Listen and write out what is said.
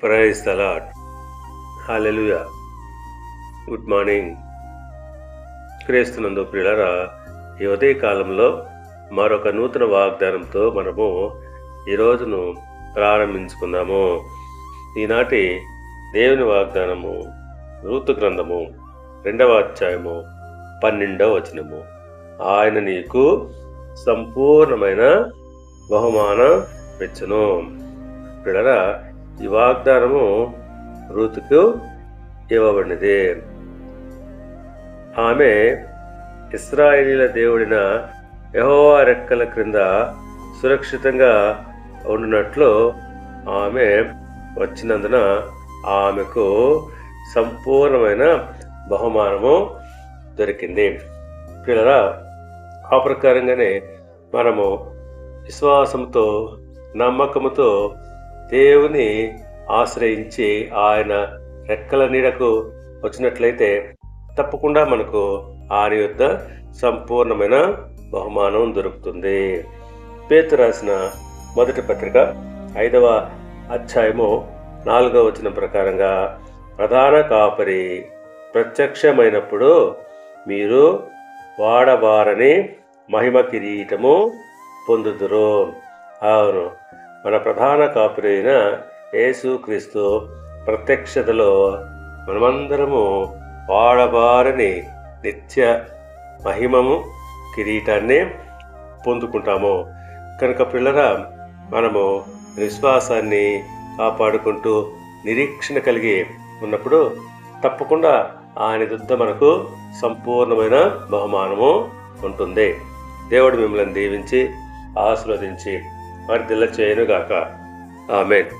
Praise the lord. Hallelujah. Good morning. క్రీస్తునందు ప్రియులారా, ఈ ఉదయ కాలంలో మరొక నూతన వాగ్దానంతో మనము ఈ రోజును ప్రారంభించుకుందాము. ఈనాటి దేవుని వాగ్దానము రూతు గ్రంథము 2వ అధ్యాయము 12వ వచనము. ఆయన నీకు సంపూర్ణమైన బహుమానం ఇచ్చును. ప్రియులారా, ఈ వాగ్దానము రూతుకు ఇవ్వబడినది. ఆమె ఇశ్రాయేలీల దేవుడిన యెహోవా రెక్కల క్రింద సురక్షితంగా ఉండినట్లు ఆమె వచ్చినందున ఆమెకు సంపూర్ణమైన బహుమానము దొరికింది. పిల్లరా, ఆ ప్రకారంగానే మనము విశ్వాసంతో నమ్మకముతో దేవుని ఆశ్రయించి ఆయన రెక్కల నీడకు వచ్చినట్లయితే తప్పకుండా మనకు ఆయన యొద్ద సంపూర్ణమైన బహుమానం దొరుకుతుంది. పేతురు రాసిన మొదటి పత్రిక 5వ అధ్యాయము 4వ వచనం ప్రకారంగా, ప్రధాన కాపరి ప్రత్యక్షమైనప్పుడు మీరు వాడబారని మహిమ కిరీటము పొందుదురు. అవును, మన ప్రధాన కాపరి అయిన యేసుక్రీస్తు ప్రత్యక్షతలో మనమందరము వాడబారని నిత్య మహిమము కిరీటాన్ని పొందుకుంటాము. కనుక పిల్లరా, మనము విశ్వాసాన్ని కాపాడుకుంటూ నిరీక్షణ కలిగి ఉన్నప్పుడు తప్పకుండా ఆయన యుద్ధ మనకు సంపూర్ణమైన బహుమానము ఉంటుంది. దేవుడు మిమ్మల్ని దీవించి ఆశీర్వదించి వర్ధిల్ల చేయనుగాక. ఆమేన్.